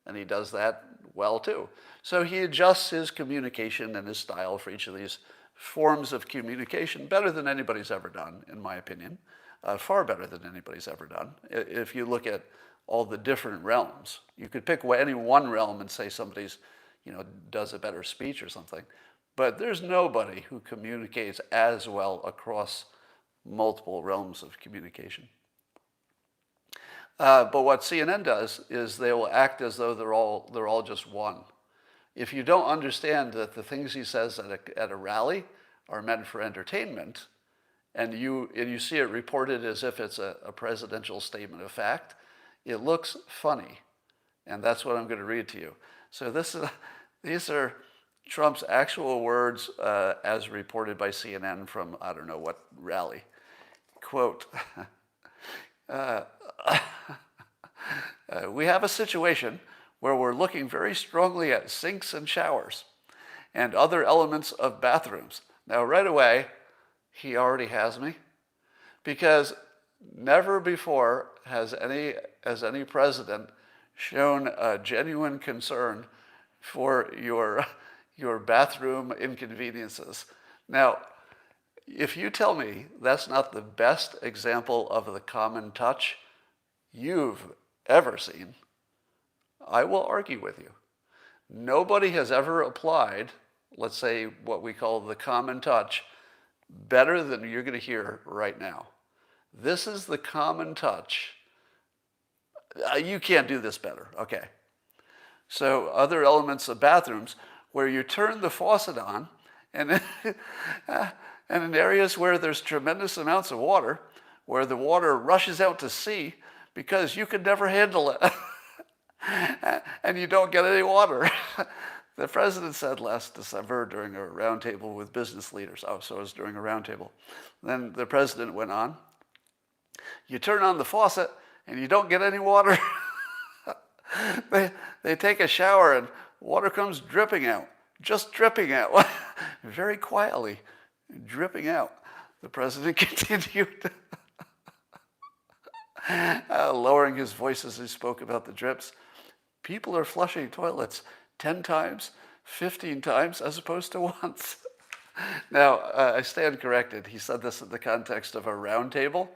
And he does that well too. So he adjusts his communication and his style for each of these forms of communication better than anybody's ever done, in my opinion. Far better than anybody's ever done. If you look at all the different realms, you could pick any one realm and say somebody's, does a better speech or something. But there's nobody who communicates as well across multiple realms of communication. But what CNN does is they will act as though they're all just one. If you don't understand that the things he says at a rally are meant for entertainment, and you see it reported as if it's a presidential statement of fact, it looks funny. And that's what I'm going to read to you. So these are Trump's actual words as reported by CNN from I don't know what rally. Quote, we have a situation where we're looking very strongly at sinks and showers and other elements of bathrooms. Now, right away, he already has me, because never before has any president shown a genuine concern for your bathroom inconveniences. Now, if you tell me that's not the best example of the common touch you've ever seen, I will argue with you. Nobody has ever applied, let's say, what we call the common touch better than you're going to hear right now. This is the common touch. You can't do this better. Okay. So other elements of bathrooms where you turn the faucet on, and in areas where there's tremendous amounts of water, where the water rushes out to sea because you could never handle it, and you don't get any water. The president said last December during a roundtable with business leaders. Oh, so it was during a roundtable. Then the president went on, you turn on the faucet and you don't get any water. They take a shower and water comes dripping out, just dripping out, very quietly, dripping out. The president continued, lowering his voice as he spoke about the drips. People are flushing toilets 10 times, 15 times, as opposed to once. Now, I stand corrected. He said this in the context of a roundtable,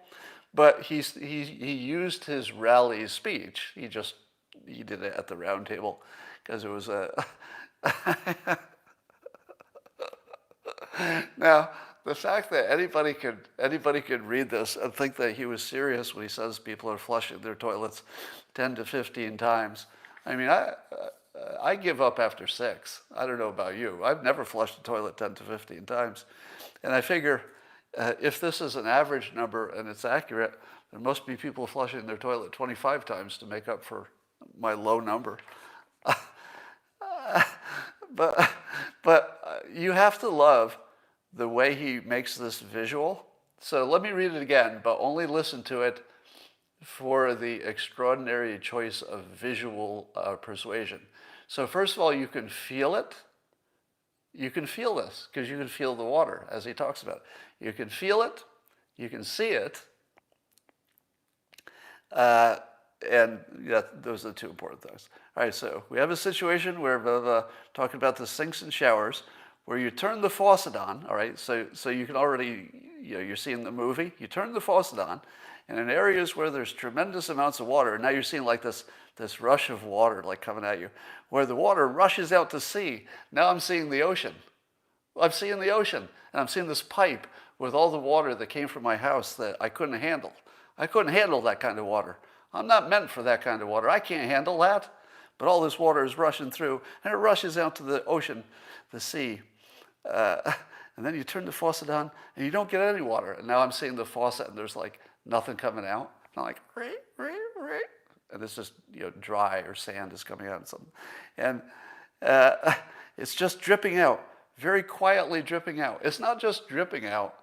but he used his rally speech. He did it at the roundtable because it was a... Now, the fact that anybody could read this and think that he was serious when he says people are flushing their toilets 10 to 15 times, I mean, I give up after 6. I don't know about you. I've never flushed the toilet 10 to 15 times. And I figure if this is an average number and it's accurate, there must be people flushing their toilet 25 times to make up for my low number. But you have to love the way he makes this visual. So let me read it again, but only listen to it for the extraordinary choice of visual persuasion. So first of all, you can feel it. You can feel this because you can feel the water as he talks about. You can feel it. You can see it. And yeah, those are the two important things. All right, so we have a situation where talking about the sinks and showers, where you turn the faucet on. All right, so you can already, you're seeing the movie. You turn the faucet on, and in areas where there's tremendous amounts of water, and now you're seeing like this rush of water like coming at you, where the water rushes out to sea. Now I'm seeing the ocean. I'm seeing the ocean, and I'm seeing this pipe with all the water that came from my house that I couldn't handle. I couldn't handle that kind of water. I'm not meant for that kind of water. I can't handle that. But all this water is rushing through, and it rushes out to the ocean, the sea. And then you turn the faucet on, and you don't get any water. And now I'm seeing the faucet, and there's like nothing coming out. And I'm like, and it's just dry, or sand is coming out. And it's just dripping out, very quietly dripping out. It's not just dripping out.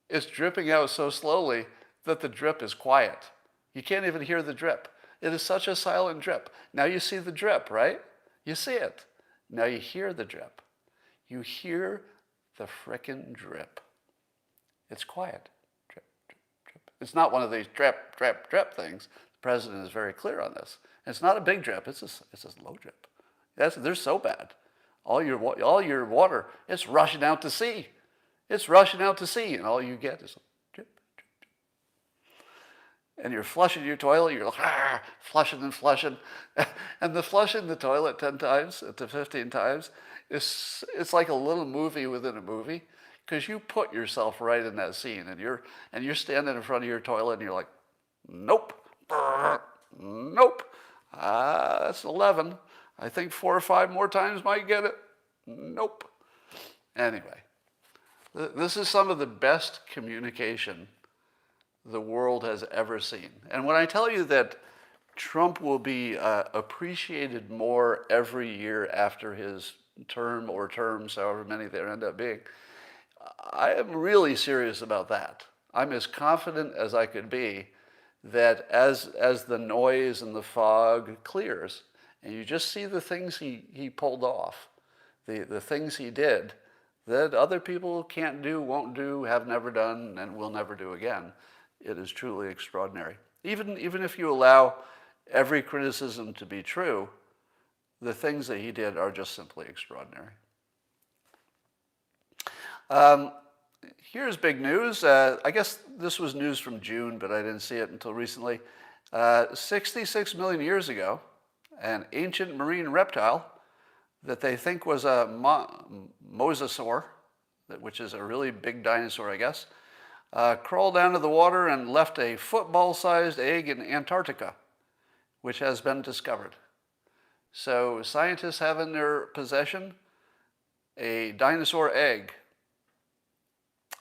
It's dripping out so slowly that the drip is quiet. You can't even hear the drip. It is such a silent drip. Now you see the drip, right? You see it. Now you hear the drip. You hear the frickin' drip. It's quiet. Drip, drip, drip. It's not one of these drip, drip, drip things. The president is very clear on this. And it's not a big drip. It's a low drip. They're so bad. All your water, it's rushing out to sea. It's rushing out to sea, and all you get is and you're flushing your toilet, you're like, flushing and flushing. And the flushing the toilet 10 times to 15 times, it's like a little movie within a movie, because you put yourself right in that scene, and you're standing in front of your toilet, and you're like, nope, nope, that's 11. I think 4 or 5 more times might get it. Nope. Anyway, This is some of the best communication the world has ever seen. And when I tell you that Trump will be appreciated more every year after his term or terms, however many there end up being, I am really serious about that. I'm as confident as I could be that as the noise and the fog clears, and you just see the things he pulled off, the things he did that other people can't do, won't do, have never done, and will never do again, it is truly extraordinary. Even if you allow every criticism to be true, the things that he did are just simply extraordinary. Here's big news. I guess this was news from June, but I didn't see it until recently. 66 million years ago, an ancient marine reptile that they think was a mosasaur, which is a really big dinosaur, I guess, crawled out of the water and left a football-sized egg in Antarctica, which has been discovered. So scientists have in their possession a dinosaur egg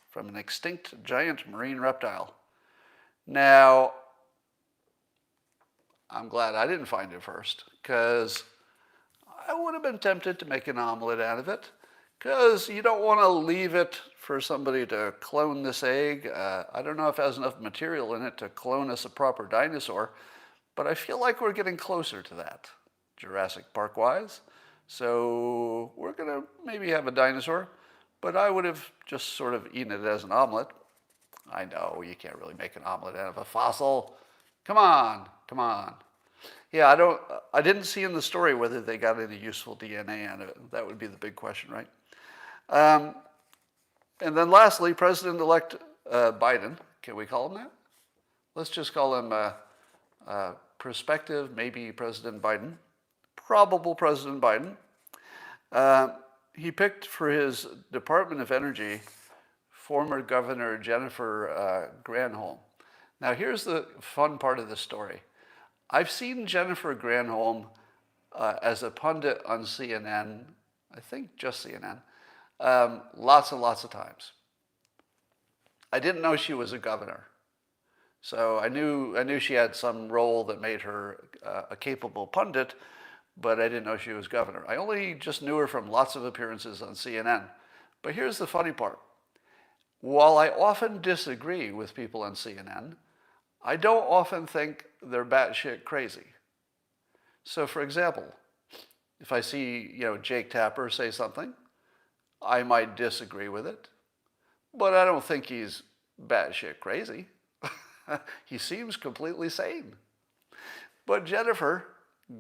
from an extinct giant marine reptile. Now, I'm glad I didn't find it first, because I would have been tempted to make an omelet out of it, because you don't want to leave it for somebody to clone this egg. I don't know if it has enough material in it to clone us a proper dinosaur, but I feel like we're getting closer to that, Jurassic Park-wise. So we're going to maybe have a dinosaur, but I would have just sort of eaten it as an omelet. I know you can't really make an omelet out of a fossil. Come on, come on. Yeah, I didn't see in the story whether they got any useful DNA out of it. That would be the big question, right? And then lastly, President-elect Biden. Can we call him that? Let's just call him prospective, maybe President Biden. Probable President Biden. He picked for his Department of Energy former Governor Jennifer Granholm. Now here's the fun part of the story. I've seen Jennifer Granholm as a pundit on CNN, I think just CNN, lots and lots of times. I didn't know she was a governor. So I knew she had some role that made her a capable pundit, but I didn't know she was governor. I only just knew her from lots of appearances on CNN. But here's the funny part. While I often disagree with people on CNN, I don't often think they're batshit crazy. So for example, if I see, Jake Tapper say something, I might disagree with it, but I don't think he's batshit crazy. He seems completely sane. But Jennifer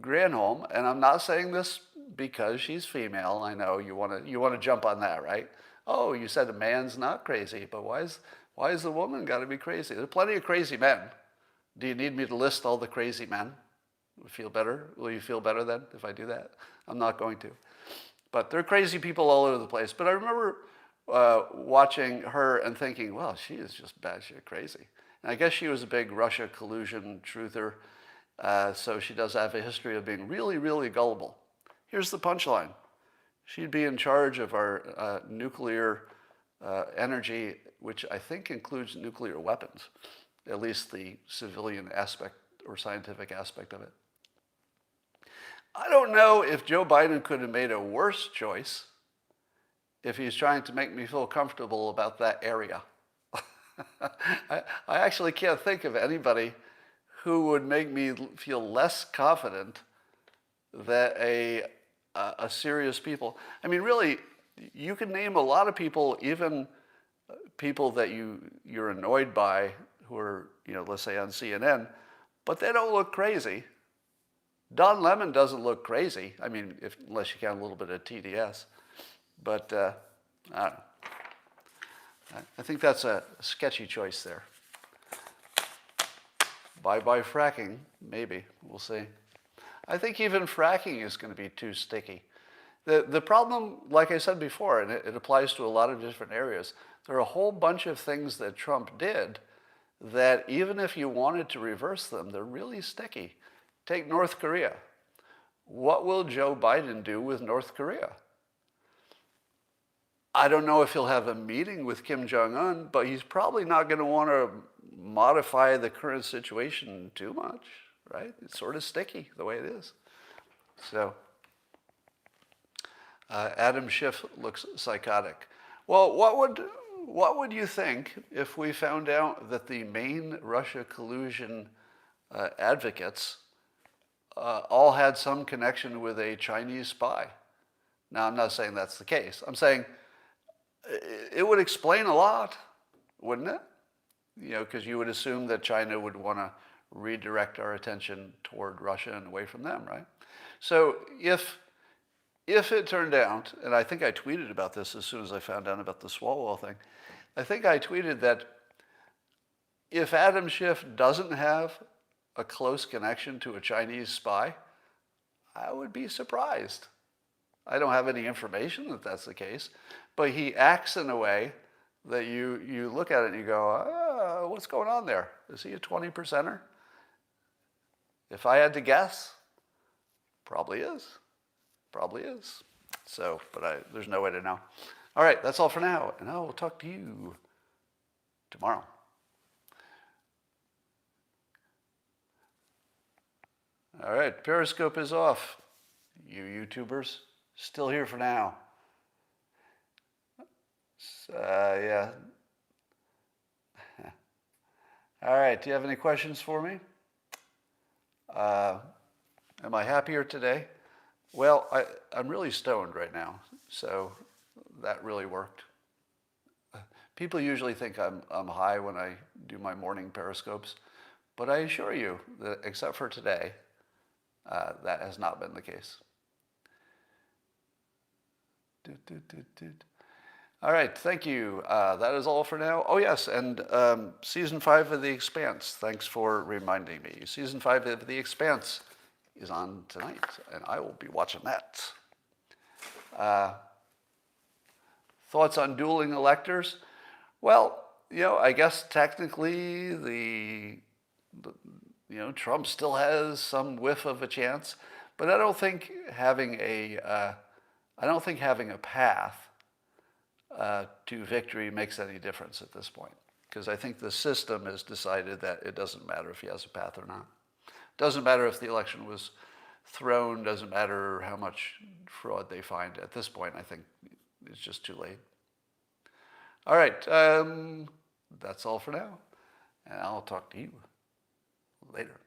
Granholm, and I'm not saying this because she's female. I know you want to jump on that, right? Oh, you said a man's not crazy, but why is the woman got to be crazy? There are plenty of crazy men. Do you need me to list all the crazy men? Feel better? Will you feel better then if I do that? I'm not going to. But there are crazy people all over the place. But I remember watching her and thinking, well, she is just batshit crazy. And I guess she was a big Russia collusion truther. So she does have a history of being really, really gullible. Here's the punchline. She'd be in charge of our nuclear energy, which I think includes nuclear weapons, at least the civilian aspect or scientific aspect of it. I don't know if Joe Biden could have made a worse choice if he's trying to make me feel comfortable about that area. I actually can't think of anybody who would make me feel less confident that a serious people. I mean, really, you can name a lot of people, even people that you're annoyed by, who are, let's say on CNN, but they don't look crazy. Don Lemon doesn't look crazy. I mean, unless you count a little bit of TDS. But I don't know. I think that's a sketchy choice there. Bye-bye fracking, maybe. We'll see. I think even fracking is going to be too sticky. The problem, like I said before, and it applies to a lot of different areas, there are a whole bunch of things that Trump did that even if you wanted to reverse them, they're really sticky. Take North Korea. What will Joe Biden do with North Korea? I don't know if he'll have a meeting with Kim Jong-un, but he's probably not going to want to modify the current situation too much, right? It's sort of sticky the way it is. So Adam Schiff looks psychotic. Well, what would you think if we found out that the main Russia collusion advocates all had some connection with a Chinese spy? Now, I'm not saying that's the case. I'm saying it would explain a lot, wouldn't it? You know, because you would assume that China would want to redirect our attention toward Russia and away from them, right? So if it turned out, and I think I tweeted about this as soon as I found out about the Swalwell thing, I think I tweeted that if Adam Schiff doesn't have a close connection to a Chinese spy, I would be surprised. I don't have any information that that's the case, but he acts in a way that you look at it and you go, what's going on there? Is he a 20%er? If I had to guess, probably is. Probably is. So, but there's no way to know. All right, that's all for now, and I will talk to you tomorrow. All right, Periscope is off. You YouTubers, still here for now. Yeah. All right, do you have any questions for me? Am I happier today? Well, I'm really stoned right now, so that really worked. People usually think I'm high when I do my morning periscopes, but I assure you that except for today, that has not been the case. All right, thank you. That is all for now. Oh yes, and season 5 of The Expanse. Thanks for reminding me. Season 5 of The Expanse is on tonight, and I will be watching that. Thoughts on dueling electors? Well, you know, I guess technically Trump still has some whiff of a chance, but I don't think having a path to victory makes any difference at this point, because I think the system has decided that it doesn't matter if he has a path or not. Doesn't matter if the election was thrown, doesn't matter how much fraud they find. At this point, I think it's just too late. All right, that's all for now, and I'll talk to you later.